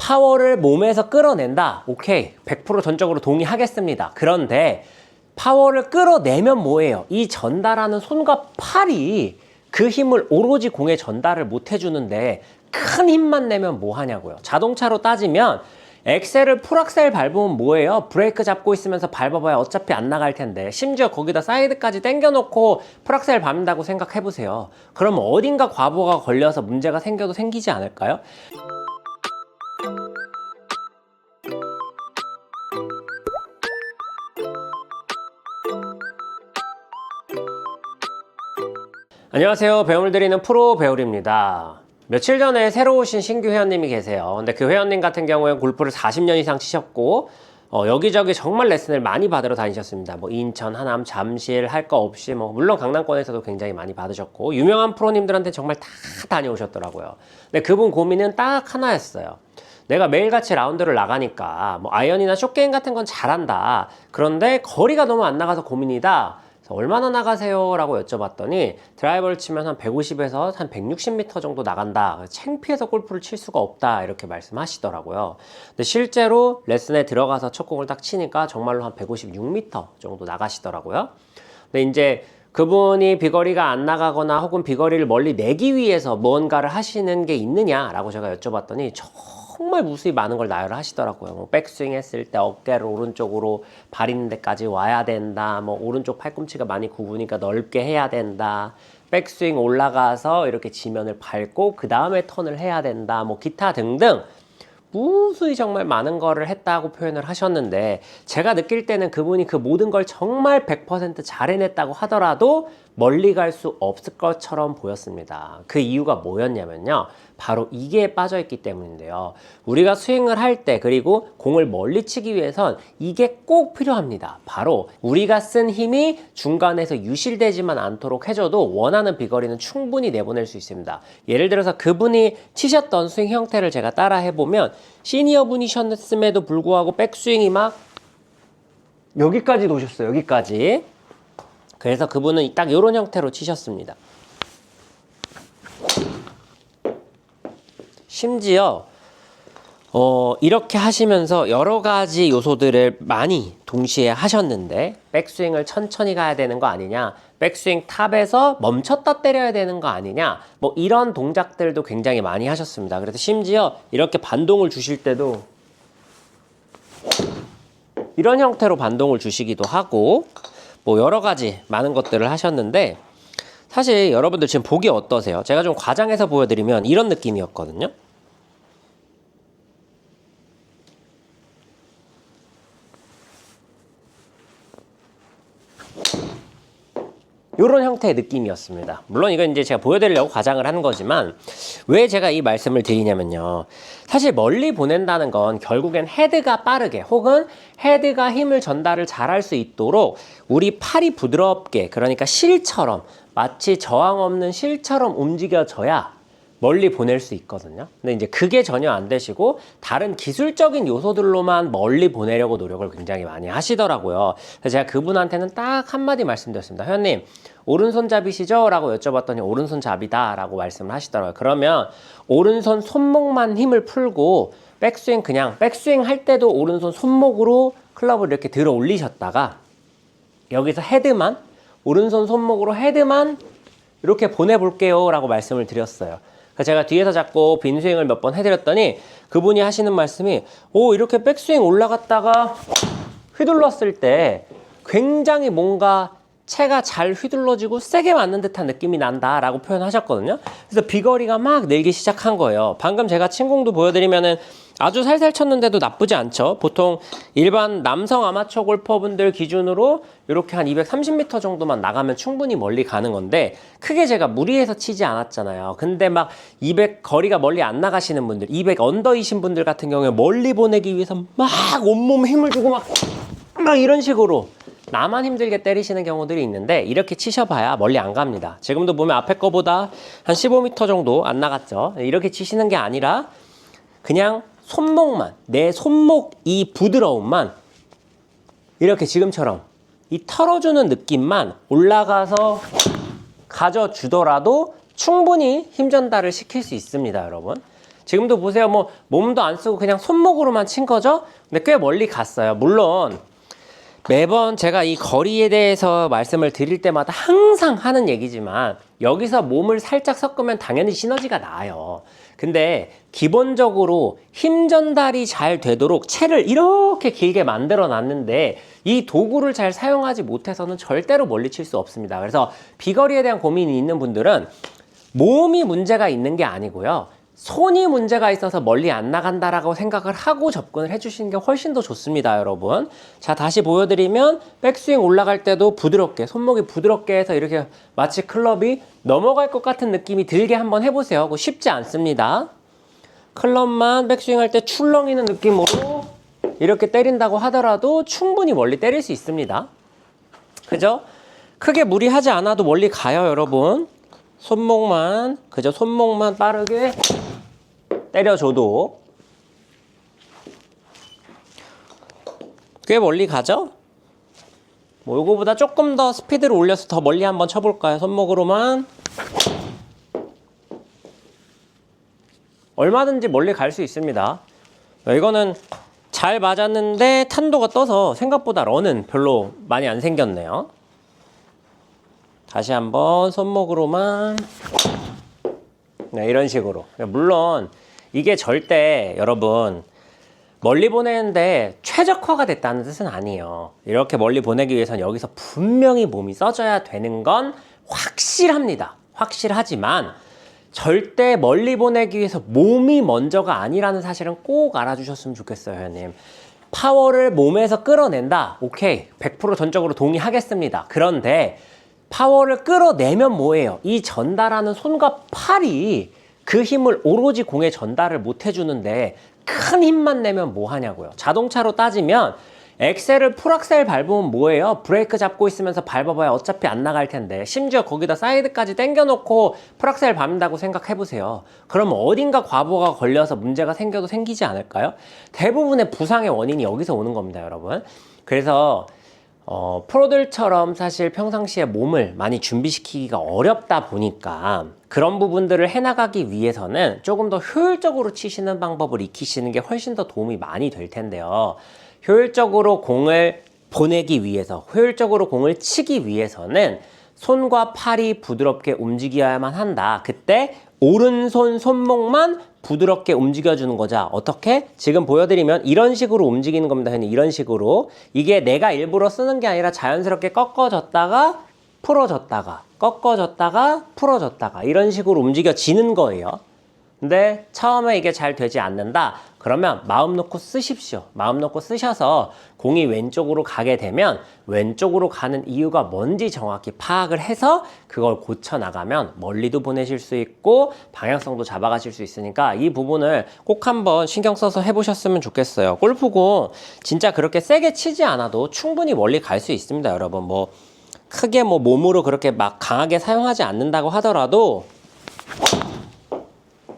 파워를 몸에서 끌어낸다. 오케이. 100% 전적으로 동의하겠습니다. 그런데 파워를 끌어내면 뭐예요? 이 전달하는 손과 팔이 그 힘을 오로지 공에 전달을 못 해주는데 큰 힘만 내면 뭐 하냐고요. 자동차로 따지면 엑셀을 풀악셀 밟으면 뭐예요? 브레이크 잡고 있으면서 밟아봐야 어차피 안 나갈 텐데 심지어 거기다 사이드까지 당겨놓고 풀악셀 밟는다고 생각해보세요. 그럼 어딘가 과부하가 걸려서 문제가 생겨도 생기지 않을까요? 안녕하세요. 배움을 드리는 프로 배울입니다. 며칠 전에 새로 오신 신규 회원님이 계세요. 근데 그 회원님 같은 경우에 골프를 40년 이상 치셨고 여기저기 정말 레슨을 많이 받으러 다니셨습니다. 뭐 인천, 하남, 잠실 할 거 없이 물론 강남권에서도 굉장히 많이 받으셨고 유명한 프로님들한테 정말 다 다녀오셨더라고요. 근데 그분 고민은 딱 하나였어요. 내가 매일같이 라운드를 나가니까 아이언이나 숏게임 같은 건 잘한다. 그런데 거리가 너무 안 나가서 고민이다. 얼마나 나가세요? 라고 여쭤봤더니 드라이버를 치면 한 150에서 한 160m 정도 나간다. 창피해서 골프를 칠 수가 없다. 이렇게 말씀하시더라고요. 근데 실제로 레슨에 들어가서 첫 공을 딱 치니까 정말로 한 156m 정도 나가시더라고요. 근데 이제 그분이 비거리가 안 나가거나 혹은 비거리를 멀리 내기 위해서 무언가를 하시는 게 있느냐라고 제가 여쭤봤더니 정말 무수히 많은 걸 나열을 하시더라고요. 백스윙 했을 때 어깨를 오른쪽으로 발 있는 데까지 와야 된다. 오른쪽 팔꿈치가 많이 굽으니까 넓게 해야 된다. 백스윙 올라가서 이렇게 지면을 밟고 그 다음에 턴을 해야 된다. 기타 등등 무수히 정말 많은 거를 했다고 표현을 하셨는데 제가 느낄 때는 그분이 그 모든 걸 정말 100% 잘 해냈다고 하더라도 멀리 갈 수 없을 것처럼 보였습니다. 그 이유가 뭐였냐면요. 바로 이게 빠져있기 때문인데요. 우리가 스윙을 할 때 그리고 공을 멀리 치기 위해선 이게 꼭 필요합니다. 바로 우리가 쓴 힘이 중간에서 유실되지만 않도록 해줘도 원하는 비거리는 충분히 내보낼 수 있습니다. 예를 들어서 그분이 치셨던 스윙 형태를 제가 따라 해보면 시니어 분이셨음에도 불구하고 백스윙이 막 여기까지 놓으셨어요. 여기까지. 그래서 그분은 딱 이런 형태로 치셨습니다. 심지어 이렇게 하시면서 여러 가지 요소들을 많이 동시에 하셨는데 백스윙을 천천히 가야 되는 거 아니냐, 백스윙 탑에서 멈췄다 때려야 되는 거 아니냐, 이런 동작들도 굉장히 많이 하셨습니다. 그래서 심지어 이렇게 반동을 주실 때도 이런 형태로 반동을 주시기도 하고 여러 가지 많은 것들을 하셨는데 사실 여러분들 지금 보기 어떠세요? 제가 좀 과장해서 보여드리면 이런 느낌이었거든요. 이런 형태의 느낌이었습니다. 물론 이건 이제 제가 보여드리려고 과장을 하는 거지만 왜 제가 이 말씀을 드리냐면요. 사실 멀리 보낸다는 건 결국엔 헤드가 빠르게 혹은 헤드가 힘을 전달을 잘할 수 있도록 우리 팔이 부드럽게, 그러니까 실처럼, 마치 저항 없는 실처럼 움직여져야 멀리 보낼 수 있거든요. 근데 이제 그게 전혀 안 되시고 다른 기술적인 요소들로만 멀리 보내려고 노력을 굉장히 많이 하시더라고요. 그래서 제가 그분한테는 딱 한마디 말씀드렸습니다. 회원님, 오른손잡이시죠? 라고 여쭤봤더니 오른손잡이다 라고 말씀을 하시더라고요. 그러면 오른손 손목만 힘을 풀고 백스윙 그냥 백스윙 할 때도 오른손 손목으로 클럽을 이렇게 들어 올리셨다가 여기서 헤드만, 오른손 손목으로 헤드만 이렇게 보내볼게요 라고 말씀을 드렸어요. 그래서 제가 뒤에서 자꾸 빈스윙을 몇 번 해드렸더니 그분이 하시는 말씀이 이렇게 백스윙 올라갔다가 휘둘렀을 때 굉장히 뭔가 채가 잘 휘둘러지고 세게 맞는 듯한 느낌이 난다 라고 표현하셨거든요. 그래서 비거리가 막 늘기 시작한 거예요. 방금 제가 친 공도 보여드리면은 아주 살살 쳤는데도 나쁘지 않죠. 보통 일반 남성 아마추어 골퍼분들 기준으로 이렇게 한 230m 정도만 나가면 충분히 멀리 가는 건데 크게 제가 무리해서 치지 않았잖아요. 근데 막 200 거리가 멀리 안 나가시는 분들, 200 언더이신 분들 같은 경우에 멀리 보내기 위해서 막 온몸 힘을 주고 막 이런 식으로 나만 힘들게 때리시는 경우들이 있는데 이렇게 치셔봐야 멀리 안 갑니다. 지금도 보면 앞에 거보다 한 15m 정도 안 나갔죠. 이렇게 치시는 게 아니라 그냥 손목만, 내 손목 이 부드러움만 이렇게 지금처럼 이 털어주는 느낌만 올라가서 가져주더라도 충분히 힘 전달을 시킬 수 있습니다, 여러분. 지금도 보세요. 뭐 몸도 안 쓰고 그냥 손목으로만 친 거죠? 근데 꽤 멀리 갔어요. 물론 매번 제가 이 거리에 대해서 말씀을 드릴 때마다 항상 하는 얘기지만 여기서 몸을 살짝 섞으면 당연히 시너지가 나요. 근데 기본적으로 힘 전달이 잘 되도록 채를 이렇게 길게 만들어 놨는데 이 도구를 잘 사용하지 못해서는 절대로 멀리 칠 수 없습니다. 그래서 비거리에 대한 고민이 있는 분들은 몸이 문제가 있는 게 아니고요. 손이 문제가 있어서 멀리 안 나간다라고 생각을 하고 접근을 해주시는 게 훨씬 더 좋습니다, 여러분. 자, 다시 보여드리면 백스윙 올라갈 때도 부드럽게, 손목이 부드럽게 해서 이렇게 마치 클럽이 넘어갈 것 같은 느낌이 들게 한번 해보세요. 그거 쉽지 않습니다. 클럽만 백스윙 할 때 출렁이는 느낌으로 이렇게 때린다고 하더라도 충분히 멀리 때릴 수 있습니다. 그죠? 크게 무리하지 않아도 멀리 가요, 여러분. 손목만, 그죠? 손목만 빠르게 때려줘도 꽤 멀리 가죠? 뭐 요거보다 조금 더 스피드를 올려서 더 멀리 한번 쳐볼까요? 손목으로만. 얼마든지 멀리 갈 수 있습니다. 이거는 잘 맞았는데 탄도가 떠서 생각보다 런은 별로 많이 안 생겼네요. 다시 한번 손목으로만. 네, 이런 식으로. 물론 이게 절대 여러분 멀리 보내는데 최적화가 됐다는 뜻은 아니에요. 이렇게 멀리 보내기 위해서는 여기서 분명히 몸이 써줘야 되는 건 확실합니다. 확실하지만 절대 멀리 보내기 위해서 몸이 먼저가 아니라는 사실은 꼭 알아주셨으면 좋겠어요, 회원님. 파워를 몸에서 끌어낸다. 오케이, 100% 전적으로 동의하겠습니다. 그런데 파워를 끌어내면 뭐예요? 이 전달하는 손과 팔이 그 힘을 오로지 공에 전달을 못 해주는데 큰 힘만 내면 뭐 하냐고요. 자동차로 따지면 엑셀을 풀악셀 밟으면 뭐예요? 브레이크 잡고 있으면서 밟아봐야 어차피 안 나갈 텐데 심지어 거기다 사이드까지 당겨놓고 풀악셀 밟는다고 생각해보세요. 그러면 어딘가 과부하가 걸려서 문제가 생겨도 생기지 않을까요? 대부분의 부상의 원인이 여기서 오는 겁니다, 여러분. 그래서 프로들처럼 사실 평상시에 몸을 많이 준비시키기가 어렵다 보니까 그런 부분들을 해나가기 위해서는 조금 더 효율적으로 치시는 방법을 익히시는 게 훨씬 더 도움이 많이 될 텐데요. 효율적으로 공을 보내기 위해서, 효율적으로 공을 치기 위해서는 손과 팔이 부드럽게 움직여야만 한다. 그때 오른손 손목만 부드럽게 움직여주는 거죠. 어떻게? 지금 보여드리면 이런 식으로 움직이는 겁니다. 이런 식으로. 이게 내가 일부러 쓰는 게 아니라 자연스럽게 꺾어졌다가 풀어졌다가 꺾어졌다가 풀어졌다가 이런 식으로 움직여지는 거예요. 근데 처음에 이게 잘 되지 않는다. 그러면 마음 놓고 쓰십시오. 마음 놓고 쓰셔서 공이 왼쪽으로 가게 되면 왼쪽으로 가는 이유가 뭔지 정확히 파악을 해서 그걸 고쳐나가면 멀리도 보내실 수 있고 방향성도 잡아가실 수 있으니까 이 부분을 꼭 한번 신경 써서 해보셨으면 좋겠어요. 골프공 진짜 그렇게 세게 치지 않아도 충분히 멀리 갈 수 있습니다, 여러분. 뭐 크게 뭐 몸으로 그렇게 막 강하게 사용하지 않는다고 하더라도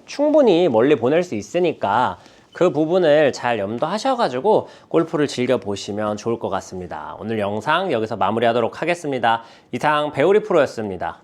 충분히 멀리 보낼 수 있으니까 그 부분을 잘 염두하셔가지고 골프를 즐겨보시면 좋을 것 같습니다. 오늘 영상 여기서 마무리하도록 하겠습니다. 이상 배우리 프로였습니다.